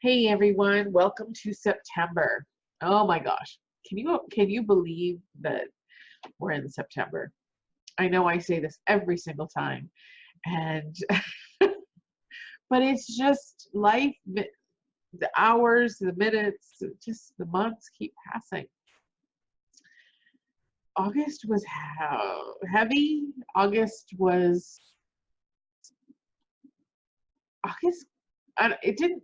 Hey everyone, welcome to September. Oh my gosh. Can you believe that we're in September? I know I say this every single time and but it's just life, the hours, the minutes, just the months keep passing. August was heavy. August it didn't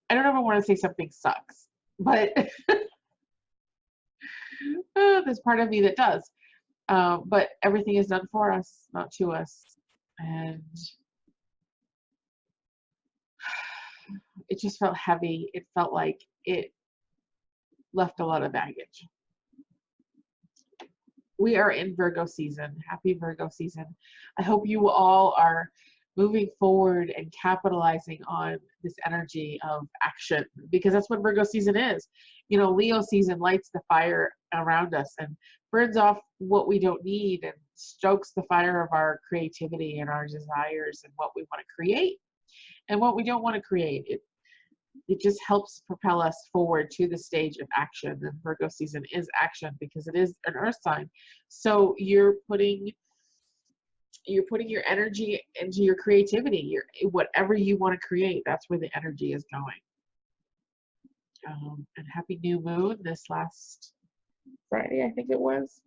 I don't ever want to say something sucks, but there's part of me that does. But everything is done for us, not to us. And it just felt heavy. It felt like it left a lot of baggage. We are in Virgo season. Happy Virgo season. I hope you all are moving forward and capitalizing on this energy of action, because that's what Virgo season is. You know, Leo season lights the fire around us and burns off what we don't need and stokes the fire of our creativity and our desires and what we want to create and what we don't want to create. It just helps propel us forward to the stage of action. And Virgo season is action because it is an earth sign. So you're putting your energy into your creativity, whatever you want to create, that's where the energy is going. And happy new moon this last Friday, I think it was.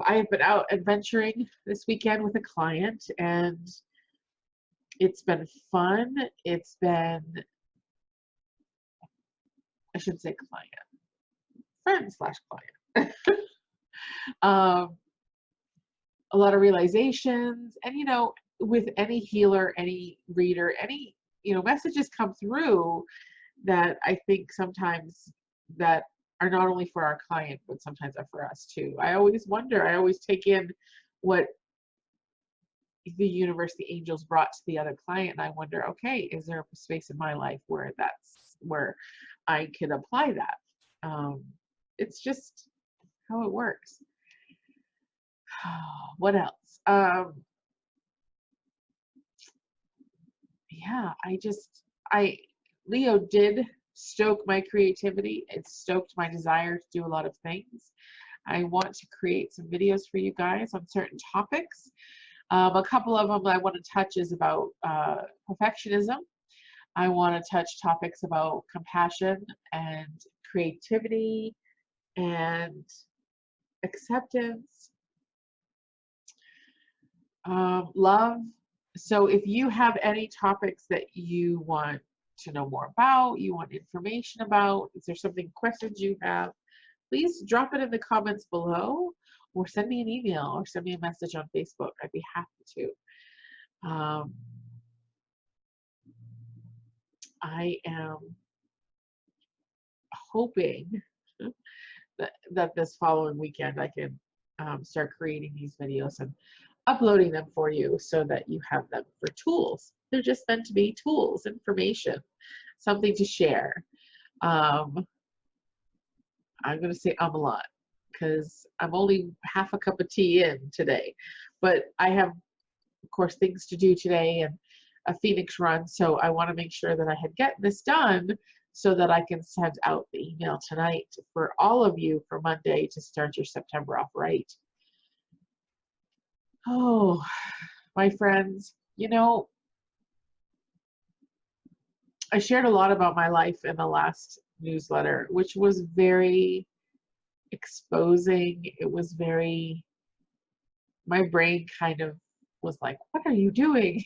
I have been out adventuring this weekend with a client and it's been fun. It's been, I should say client, friend slash client. A lot of realizations, and with any healer, any reader, any messages come through that I think sometimes that are not only for our client but sometimes are for us too. I always wonder, I always take in what the universe, the angels brought to the other client, and I wonder, okay, is there a space in my life where I can apply that? It's just how it works. What else? Yeah, Leo did stoke my creativity. It stoked my desire to do a lot of things. I want to create some videos for you guys on certain topics. A couple of them I want to touch is about perfectionism. I want to touch topics about compassion and creativity and acceptance, love. So if you have any topics that you want to know more about, you want information about, is there something, questions you have, please drop it in the comments below or send me an email or send me a message on Facebook. I'd be happy to. I am hoping that this following weekend I can start creating these videos and uploading them for you so that you have them for tools. They're just meant to be tools, information, something to share. I'm going to say a lot because I'm only half a cup of tea in today, but I have, of course, things to do today and a Phoenix run, so I want to make sure that I had get this done so that I can send out the email tonight for all of you for Monday to start your September off right. Oh, my friends, I shared a lot about my life in the last newsletter, which was very exposing. It was my brain kind of was like, what are you doing?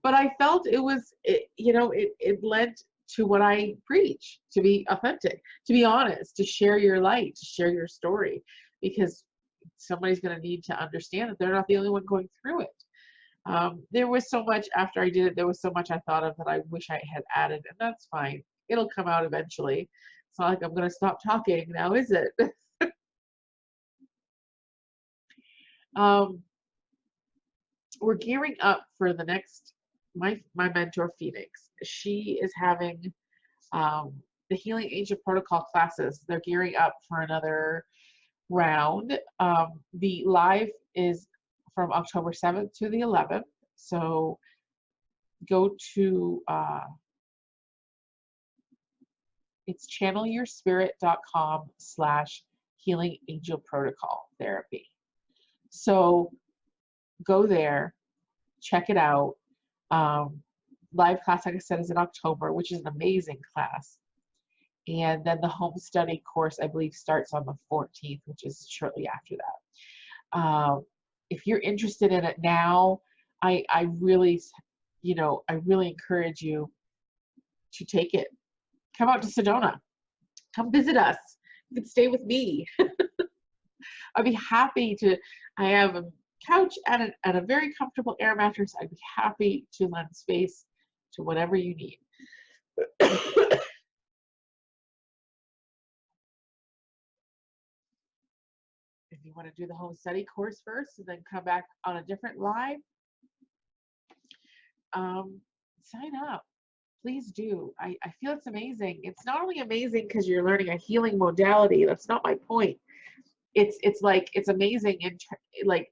But I felt it led to what I preach, to be authentic, to be honest, to share your light, to share your story, because somebody's going to need to understand that they're not the only one going through it. There was so much after I did it, there was so much I thought of that I wish I had added, and that's fine. It'll come out eventually. It's not like I'm going to stop talking now, is it? We're gearing up for the next, my mentor Phoenix. She is having the Healing Angel Protocol classes. They're gearing up for another round. The live is from October 7th to the 11th. So go to, it's channelyourspirit.com/healing angel protocol therapy. So go there, check it out. Live class, like I said, is in October, which is an amazing class. And then the home study course, I believe, starts on the 14th, which is shortly after that. If you're interested in it now, I really, I really encourage you to take it. Come out to Sedona. Come visit us. You can stay with me. I'd be happy to. I have a couch and a very comfortable air mattress. I'd be happy to lend space to whatever you need. If you want to do the home study course first and then come back on a different live, sign up. Please do. I feel it's amazing. It's not only amazing because you're learning a healing modality. That's not my point. It's like, it's amazing in like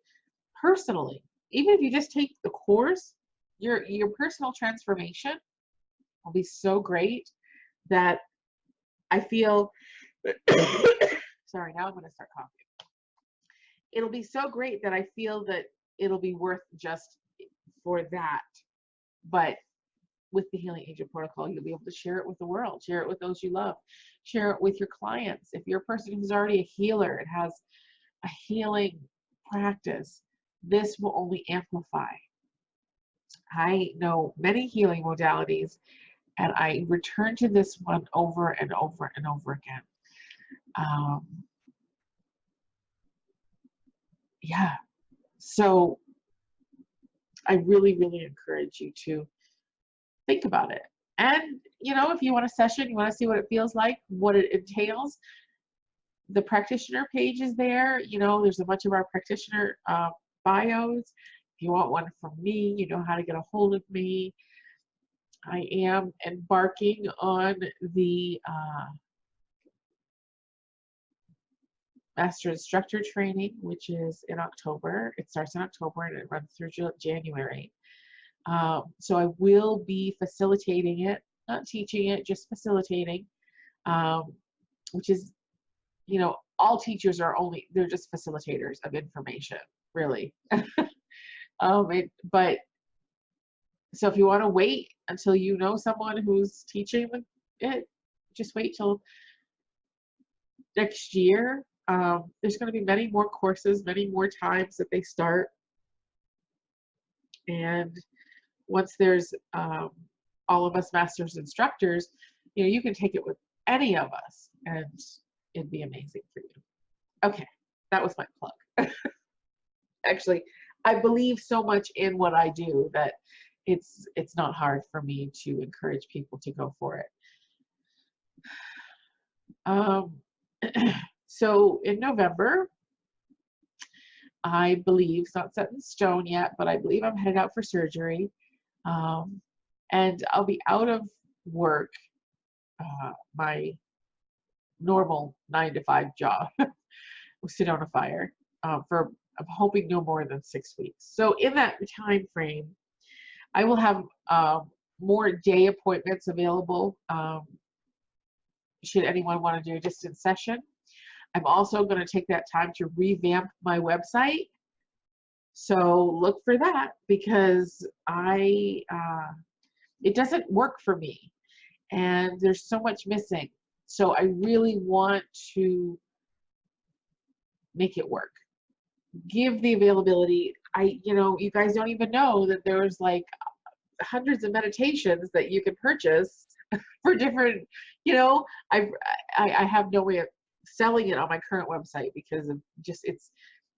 personally. Even if you just take the course, your personal transformation will be so great that I feel sorry, now I'm going to start coughing. It'll be so great that I feel that it'll be worth just for that. But with the Healing Angel Protocol, you'll be able to share it with the world, share it with those you love, share it with your clients. If you're a person who's already a healer and has a healing practice, this will only amplify. I know many healing modalities, and I return to this one over and over and over again. Yeah, so I really, really encourage you to think about it. And, if you want a session, you want to see what it feels like, what it entails, the practitioner page is there. There's a bunch of our practitioner bios. If you want one from me, you know how to get a hold of me. I am embarking on the Master Instructor Training, which is in October. It starts in October and it runs through January. So I will be facilitating it, not teaching it, just facilitating, which is, all teachers are they're just facilitators of information, really. But so if you want to wait until you know someone who's teaching it, just wait till next year. There's going to be many more courses, many more times that they start. And once there's all of us Masters instructors, you can take it with any of us and it'd be amazing for you. Okay, that was my plug. Actually, I believe so much in what I do that it's not hard for me to encourage people to go for it. So in November, I believe, it's not set in stone yet, but I believe I'm headed out for surgery. And I'll be out of work, my normal 9-to-5 job with Sedona Fire, for, I'm hoping, no more than 6 weeks. So in that time frame, I will have more day appointments available should anyone want to do a distance session. I'm also going to take that time to revamp my website. So look for that, because it doesn't work for me and there's so much missing. So I really want to make it work. Give the availability. You guys don't even know that there's like hundreds of meditations that you can purchase for different, I have no way of selling it on my current website because of just its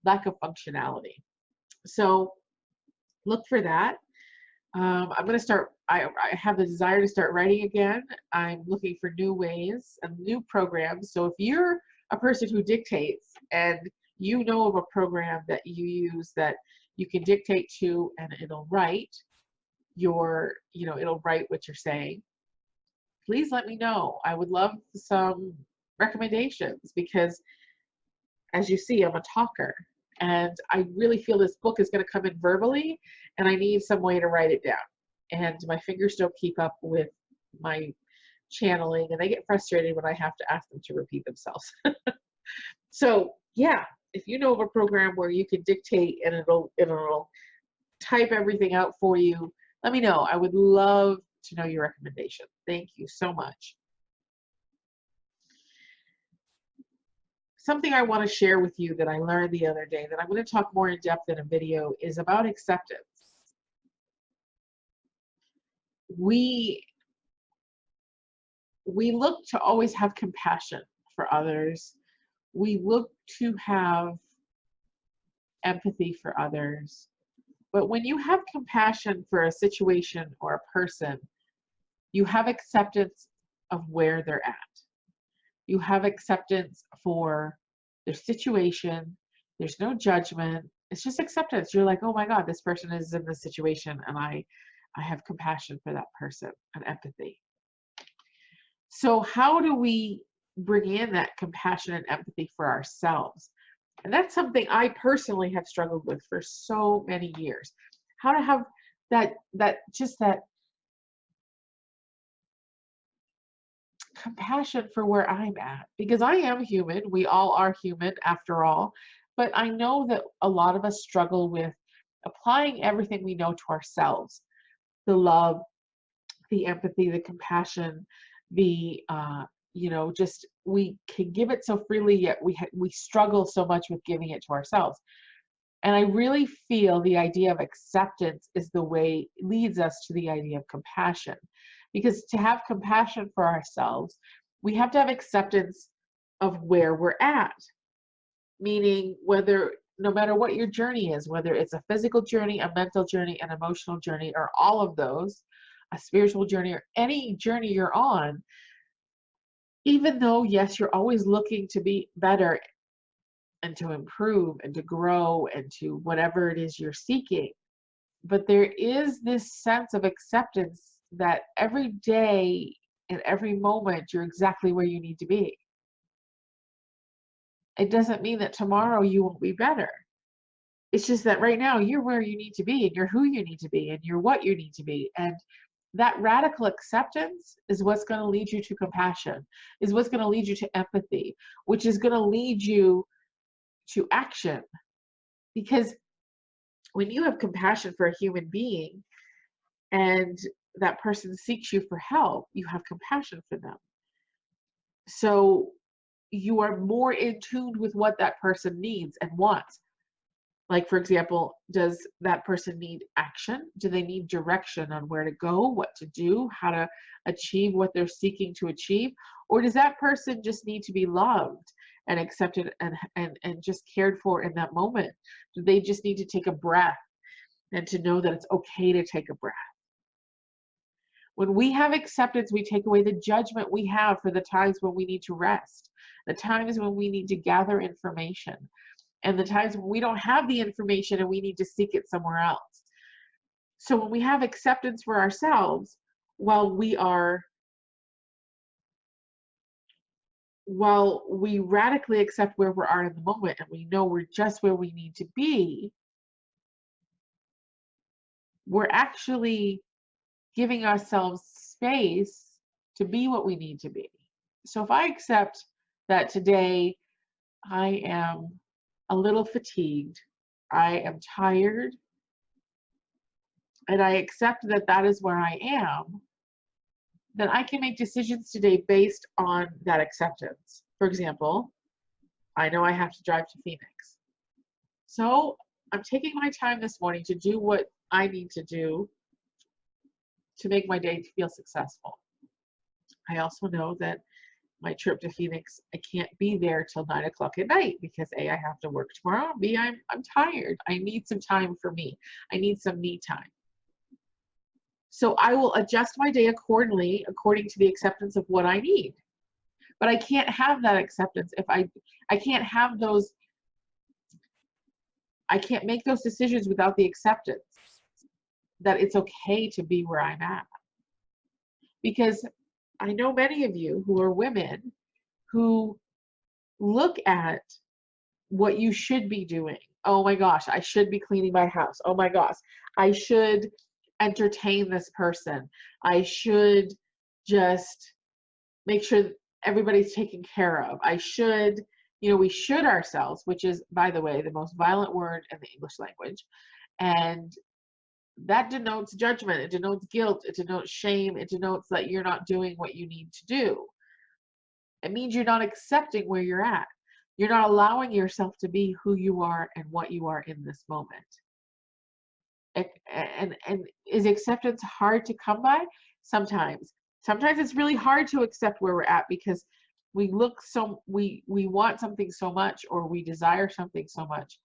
lack of functionality. So look for that. I'm going to start, I have the desire to start writing again. I'm looking for new ways and new programs. So if you're a person who dictates and you know of a program that you use that you can dictate to and it'll write it'll write what you're saying, please let me know. I would love some recommendations, because as you see, I'm a talker and I really feel this book is going to come in verbally and I need some way to write it down. and my fingers don't keep up with my channeling, and they get frustrated when I have to ask them to repeat themselves. So yeah, if you know of a program where you can dictate and it'll type everything out for you, let me know. I would love to know your recommendation. Thank you so much. Something I want to share with you that I learned the other day that I'm going to talk more in depth in a video is about acceptance. We look to always have compassion for others. We look to have empathy for others. But when you have compassion for a situation or a person, you have acceptance of where they're at. You have acceptance for their situation. There's no judgment. It's just acceptance. You're like, oh my God, this person is in this situation, and I have compassion for that person and empathy. So how do we bring in that compassion and empathy for ourselves? And that's something I personally have struggled with for so many years. How to have that compassion for where I'm at, because I am human. We all are human after all. But I know that a lot of us struggle with applying everything we know to ourselves. The love, the empathy, the compassion, the just we can give it so freely, yet we struggle so much with giving it to ourselves. And I really feel the idea of acceptance is the way leads us to the idea of compassion. Because to have compassion for ourselves, we have to have acceptance of where we're at. Meaning, no matter what your journey is, whether it's a physical journey, a mental journey, an emotional journey, or all of those, a spiritual journey, or any journey you're on, even though, yes, you're always looking to be better and to improve and to grow and to whatever it is you're seeking, but there is this sense of acceptance that every day and every moment you're exactly where you need to be. It doesn't mean that tomorrow you won't be better. It's just that right now you're where you need to be, and you're who you need to be, and you're what you need to be. And that radical acceptance is what's going to lead you to compassion, is what's going to lead you to empathy, which is going to lead you to action. Because when you have compassion for a human being and that person seeks you for help, you have compassion for them. So you are more in tune with what that person needs and wants. Like, for example, does that person need action? Do they need direction on where to go, what to do, how to achieve what they're seeking to achieve? Or does that person just need to be loved and accepted and just cared for in that moment? Do they just need to take a breath and to know that it's okay to take a breath? When we have acceptance, we take away the judgment we have for the times when we need to rest, the times when we need to gather information, and the times when we don't have the information and we need to seek it somewhere else. So when we have acceptance for ourselves, while we radically accept where we are in the moment and we know we're just where we need to be, we're actually giving ourselves space to be what we need to be. So if I accept that today I am a little fatigued, I am tired, and I accept that that is where I am, then I can make decisions today based on that acceptance. For example, I know I have to drive to Phoenix. So I'm taking my time this morning to do what I need to do to make my day feel successful. I also know that my trip to Phoenix, I can't be there till 9 o'clock at night because A, I have to work tomorrow. B, I'm tired. I need some time for me. I need some me time. So I will adjust my day accordingly, according to the acceptance of what I need. But I can't have that acceptance if I can't have those, I can't make those decisions without the acceptance that it's okay to be where I'm at. Because I know many of you who are women who look at what you should be doing. Oh my gosh, I should be cleaning my house. Oh my gosh, I should entertain this person. I should just make sure everybody's taken care of. I should, we should ourselves, which is, by the way, the most violent word in the English language. And that denotes judgment. It denotes guilt. It denotes shame. It denotes that you're not doing what you need to do. It means you're not accepting where you're at. You're not allowing yourself to be who you are and what you are in this moment. And is acceptance hard to come by? Sometimes. Sometimes it's really hard to accept where we're at because we want something so much, or we desire something so much,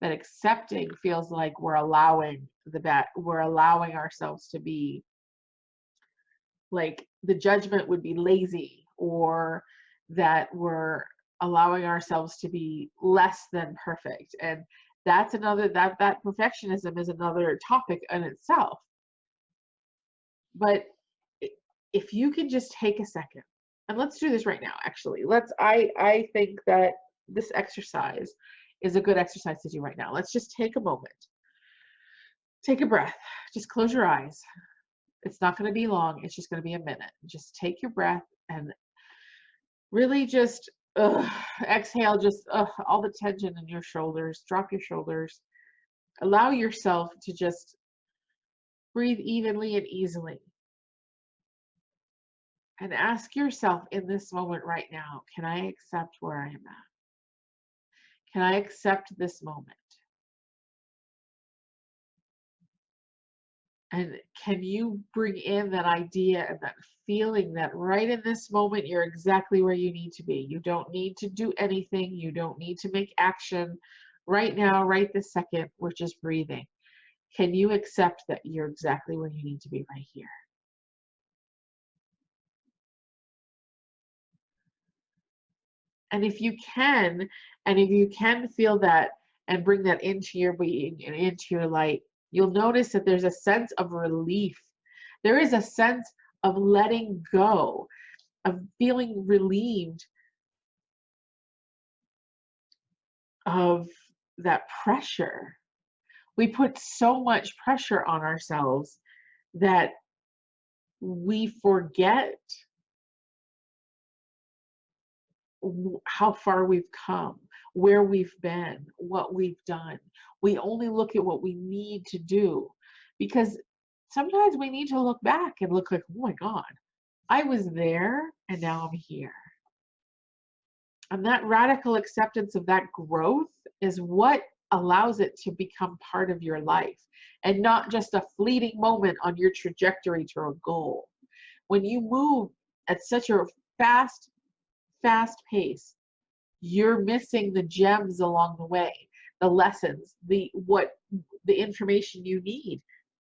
that accepting feels like we're allowing ourselves to be, like, the judgment would be lazy, or that we're allowing ourselves to be less than perfect. And that's another, that perfectionism is another topic in itself. But if you can just take a second, and let's do this right now, actually. I think that this exercise is a good exercise to do right now. Let's just take a moment. Take a breath. Just close your eyes. It's not going to be long. It's just going to be a minute. Just take your breath and really just exhale, just all the tension in your shoulders. Drop your shoulders. Allow yourself to just breathe evenly and easily. And ask yourself in this moment right now, can I accept where I am at? Can I accept this moment? And can you bring in that idea and that feeling that right in this moment, you're exactly where you need to be. You don't need to do anything. You don't need to make action right now, right this second. We're just breathing. Can you accept that you're exactly where you need to be right here? And if you can, feel that and bring that into your being and into your light, you'll notice that there's a sense of relief. There is a sense of letting go, of feeling relieved of that pressure. We put so much pressure on ourselves that we forget how far we've come, where we've been, what we've done. We only look at what we need to do, because sometimes we need to look back and look like, oh my God, I was there and now I'm here. And that radical acceptance of that growth is what allows it to become part of your life and not just a fleeting moment on your trajectory to a goal. When you move at such a fast pace, you're missing the gems along the way, the lessons, the information you need.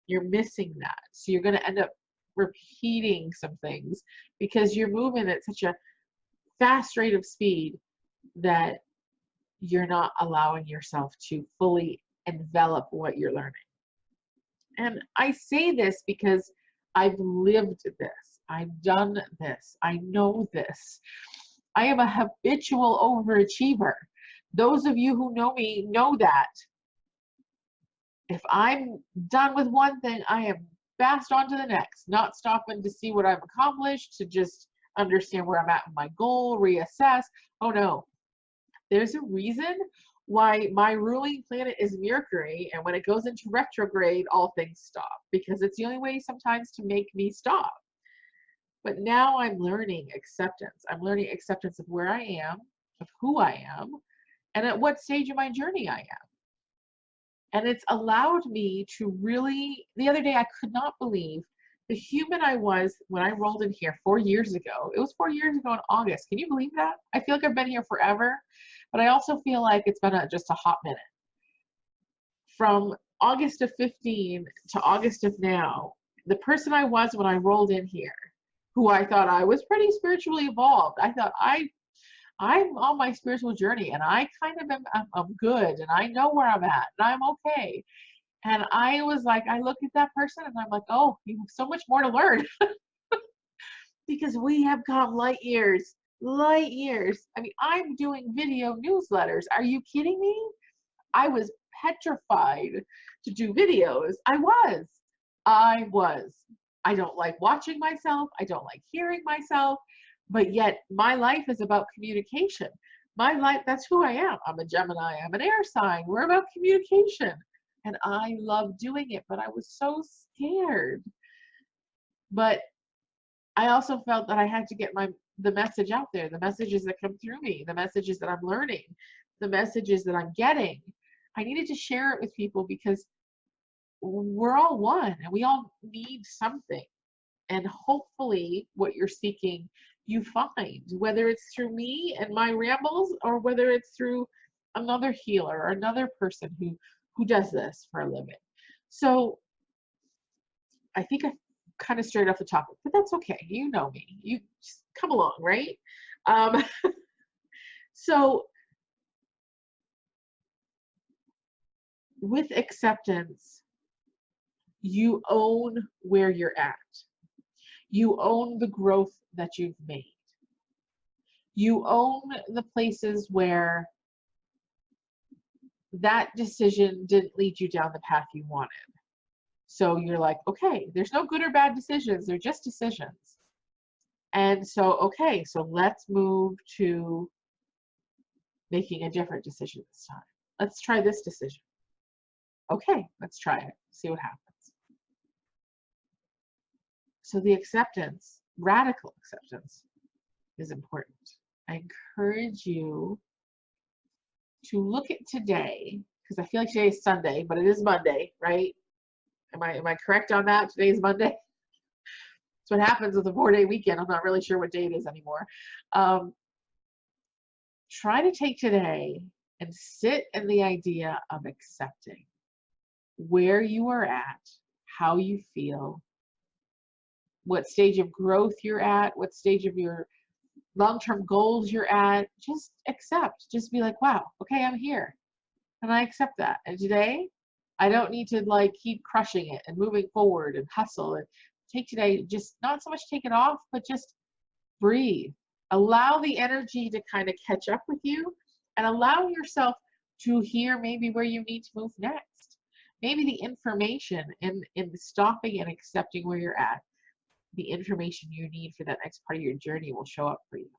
You're missing that. So you're going to end up repeating some things because you're moving at such a fast rate of speed that you're not allowing yourself to fully envelop what you're learning. And I say this because I've lived this. I've done this. I know this. I am a habitual overachiever. Those of you who know me know that. If I'm done with one thing, I am fast on to the next, not stopping to see what I've accomplished, to just understand where I'm at with my goal, reassess. Oh no, there's a reason why my ruling planet is Mercury, and when it goes into retrograde, all things stop, because it's the only way sometimes to make me stop. But now I'm learning acceptance. I'm learning acceptance of where I am, of who I am, and at what stage of my journey I am. And it's allowed me to really, the other day I could not believe the human I was when I rolled in here 4 years ago. It was 4 years ago in August. Can you believe that? I feel like I've been here forever, but I also feel like it's been just a hot minute. From August of 15 to August of now, the person I was when I rolled in here, who I thought I was pretty spiritually evolved. I thought I'm on my spiritual journey and I kind of I'm good and I know where I'm at and I'm okay. And I was like, I look at that person and I'm like, oh, you have so much more to learn. Because we have come light years. I mean, I'm doing video newsletters. Are you kidding me? I was petrified to do videos. I was. I was. I don't like watching myself. I don't like hearing myself. But yet my life is about communication. My life, that's who I am. I'm a Gemini. I'm an air sign. We're about communication. And I love doing it, but I was so scared. But I also felt that I had to get the message out there, the messages that come through me, the messages that I'm learning, the messages that I'm getting. I needed to share it with people because we're all one and we all need something. And hopefully what you're seeking, you find, whether it's through me and my rambles or whether it's through another healer or another person who does this for a living. So I think I kind of strayed off the topic, but that's okay. You know me. You just come along, right? Um, so with acceptance, you own where you're at. You own the growth that you've made. You own the places where that decision didn't lead you down the path you wanted. So you're like, okay, there's no good or bad decisions, they're just decisions. And so, okay, so let's move to making a different decision this time. Let's try this decision. Okay, let's try it, see what happens. So the acceptance, radical acceptance, is important. I encourage you to look at today, because I feel like today is Sunday, but it is Monday, right? Am I correct on that? Today is Monday. That's what happens with a 4-day weekend. I'm not really sure what day it is anymore. Try to take today and sit in the idea of accepting where you are at, how you feel, what stage of growth you're at, what stage of your long-term goals you're at. Just accept. Just be like, wow, okay, I'm here. And I accept that. And today, I don't need to like keep crushing it and moving forward and hustle and take today, just not so much take it off, but just breathe. Allow the energy to kind of catch up with you and allow yourself to hear maybe where you need to move next. Maybe the information in stopping and accepting where you're at, the information you need for that next part of your journey will show up for you.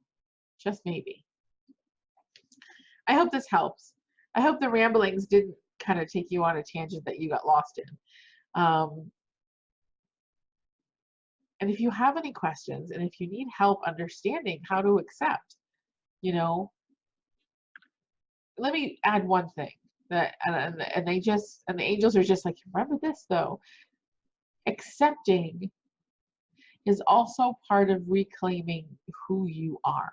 Just maybe. I hope this helps. I hope the ramblings didn't kind of take you on a tangent that you got lost in. And if you have any questions and if you need help understanding how to accept, you know, let me add one thing that, and the angels are just like, remember this though, accepting is also part of reclaiming who you are.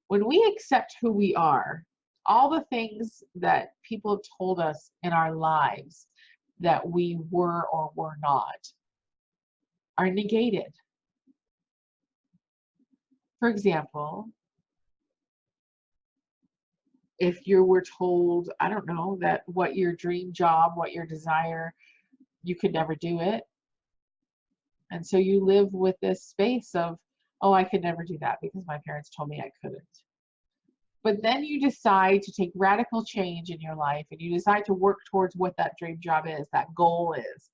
When we accept who we are, all the things that people have told us in our lives that we were or were not are negated. For example, if you were told, I don't know, that what your dream job, what your desire, you could never do it. And so you live with this space of, oh, I could never do that because my parents told me I couldn't. But then you decide to take radical change in your life and you decide to work towards what that dream job is, that goal is.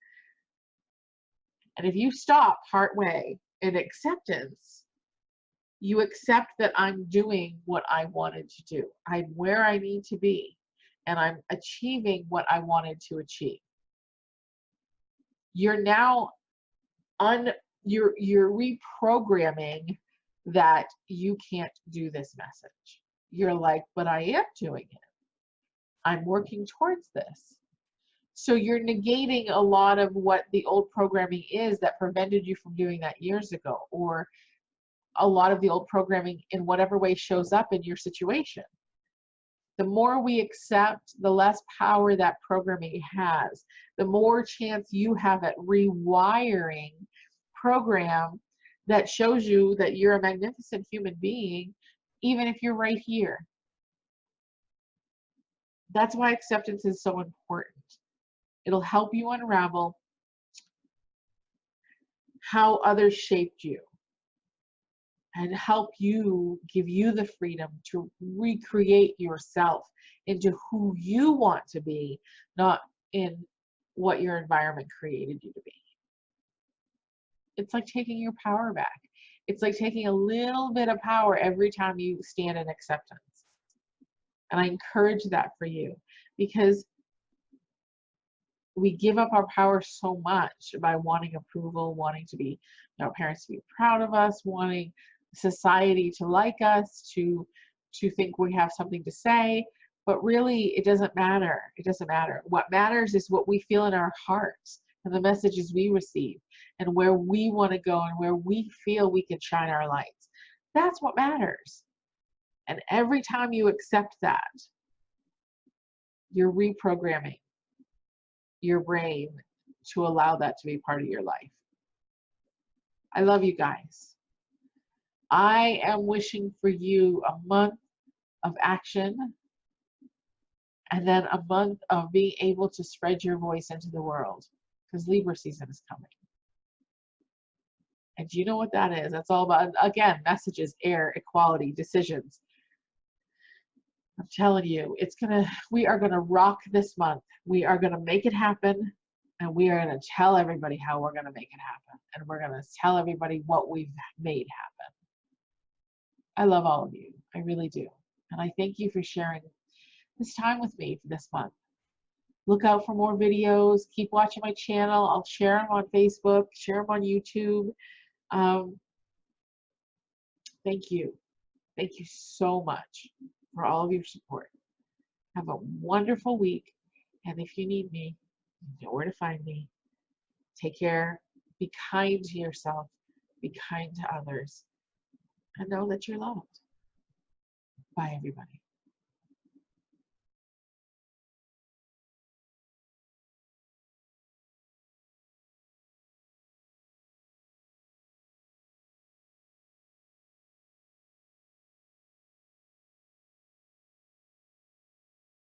And if you stop partway in acceptance, you accept that I'm doing what I wanted to do. I'm where I need to be, and I'm achieving what I wanted to achieve. You're now you're reprogramming that you can't do this message. You're like, but I am doing it. I'm working towards this. So you're negating a lot of what the old programming is that prevented you from doing that years ago, or a lot of the old programming in whatever way shows up in your situation. The more we accept, the less power that programming has. The more chance you have at rewiring program that shows you that you're a magnificent human being, even if you're right here. That's why acceptance is so important. It'll help you unravel how others shaped you and help you, give you the freedom to recreate yourself into who you want to be, not in what your environment created you to be. It's like taking your power back. It's like taking a little bit of power every time you stand in acceptance. And I encourage that for you, because we give up our power so much by wanting approval, wanting to be, parents to be proud of us, wanting society to like us, to think we have something to say. But really, it doesn't matter. It doesn't matter. What matters is what we feel in our hearts and the messages we receive and where we want to go and where we feel we can shine our lights. That's what matters. And every time you accept that, you're reprogramming your brain to allow that to be part of your life. I love you guys. I am wishing for you a month of action, and then a month of being able to spread your voice into the world, because Libra season is coming. And do you know what that is? That's all about, again, messages, air, equality, decisions. I'm telling you, we are gonna rock this month. We are gonna make it happen, and we are gonna tell everybody how we're gonna make it happen. And we're gonna tell everybody what we've made happen. I love all of you. I really do. And I thank you for sharing this time with me for this month. Look out for more videos. Keep watching my channel. I'll share them on Facebook, share them on YouTube. Thank you. Thank you so much for all of your support. Have a wonderful week. And if you need me, you know where to find me. Take care. Be kind to yourself. Be kind to others. And know that you're loved. Bye, everybody.